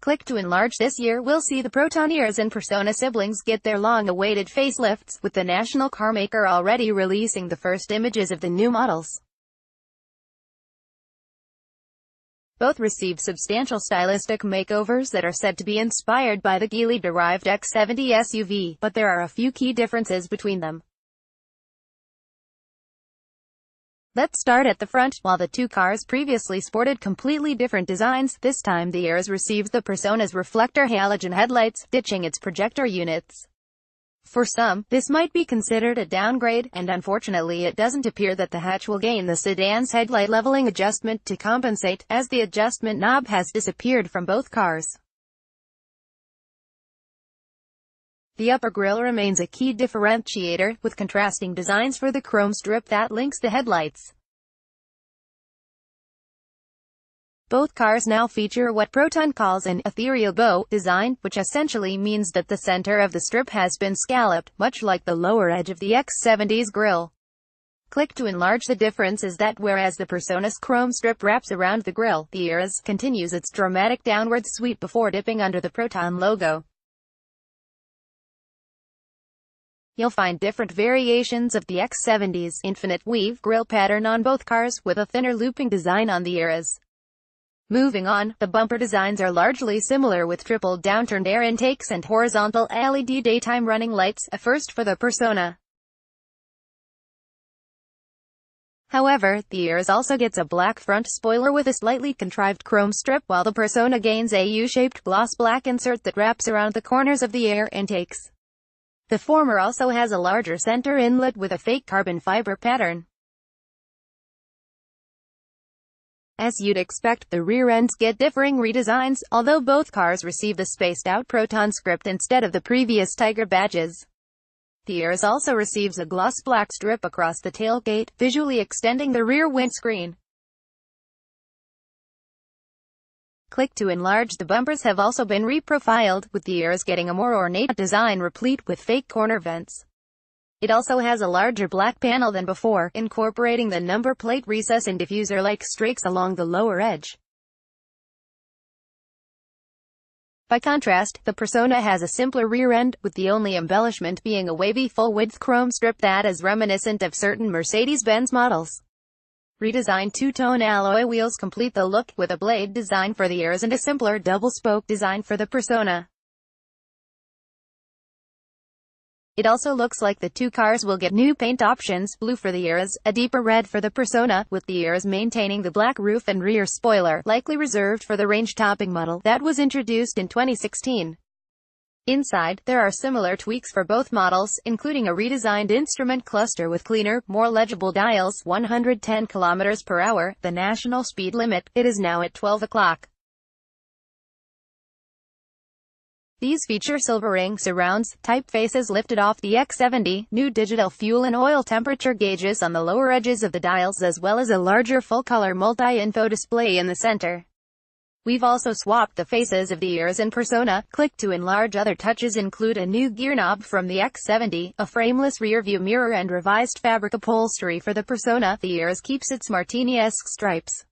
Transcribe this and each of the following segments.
Click to enlarge. This year we'll see the Proton Iriz and Persona siblings get their long-awaited facelifts, with the national carmaker already releasing the first images of the new models. Both receive substantial stylistic makeovers that are said to be inspired by the Geely-derived X70 SUV, but there are a few key differences between them. Let's start at the front. While the two cars previously sported completely different designs, this time the Iriz receives the Persona's reflector halogen headlights, ditching its projector units. For some, this might be considered a downgrade, and unfortunately it doesn't appear that the hatch will gain the sedan's headlight leveling adjustment to compensate, as the adjustment knob has disappeared from both cars. The upper grille remains a key differentiator, with contrasting designs for the chrome strip that links the headlights. Both cars now feature what Proton calls an ethereal bow design, which essentially means that the center of the strip has been scalloped, much like the lower edge of the X70's grille. Click to enlarge. The difference is that whereas the Persona's chrome strip wraps around the grille, the Iriz continues its dramatic downward sweep before dipping under the Proton logo. You'll find different variations of the X70's infinite weave grille pattern on both cars, with a thinner looping design on the Iriz. Moving on, the bumper designs are largely similar, with triple downturned air intakes and horizontal LED daytime running lights, a first for the Persona. However, the Iriz also gets a black front spoiler with a slightly contrived chrome strip, while the Persona gains a U-shaped gloss black insert that wraps around the corners of the air intakes. The former also has a larger center inlet with a fake carbon fiber pattern. As you'd expect, the rear ends get differing redesigns, although both cars receive the spaced-out Proton script instead of the previous Tiger badges. The Iriz also receives a gloss black strip across the tailgate, visually extending the rear windscreen. Click to enlarge. The bumpers have also been reprofiled, with the Iriz getting a more ornate design replete with fake corner vents. It also has a larger black panel than before, incorporating the number plate recess and diffuser-like streaks along the lower edge. By contrast, the Persona has a simpler rear end, with the only embellishment being a wavy full-width chrome strip that is reminiscent of certain Mercedes-Benz models. Redesigned two-tone alloy wheels complete the look, with a blade design for the Iriz and a simpler double-spoke design for the Persona. It also looks like the two cars will get new paint options, blue for the Iriz, a deeper red for the Persona, with the Iriz maintaining the black roof and rear spoiler, likely reserved for the range-topping model that was introduced in 2016. Inside, there are similar tweaks for both models, including a redesigned instrument cluster with cleaner, more legible dials, 110 km/h, the national speed limit. It is now at 12 o'clock. These feature silver ring surrounds, typefaces lifted off the X70, new digital fuel and oil temperature gauges on the lower edges of the dials, as well as a larger full-color multi-info display in the center. We've also swapped the faces of the Iriz and Persona. Click to enlarge. Other touches include a new gear knob from the X70, a frameless rear-view mirror, and revised fabric upholstery for the Persona. The Iriz keeps its martini-esque stripes.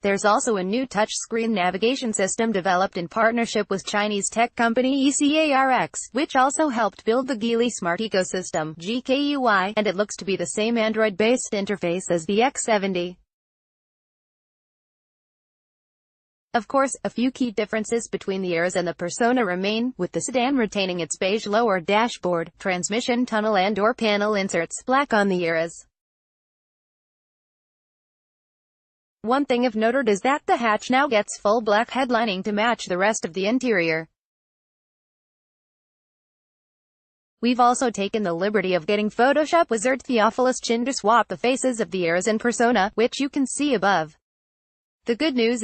There's also a new touchscreen navigation system developed in partnership with Chinese tech company ECARX, which also helped build the Geely Smart Ecosystem (GKUI), and it looks to be the same Android-based interface as the X70. Of course, a few key differences between the Iriz and the Persona remain, with the sedan retaining its beige lower dashboard, transmission tunnel and door panel inserts, black on the Iriz. One thing of note is that the hatch now gets full black headlining to match the rest of the interior. We've also taken the liberty of getting Photoshop wizard Theophilus Chin to swap the faces of the Iriz and Persona, which you can see above. The good news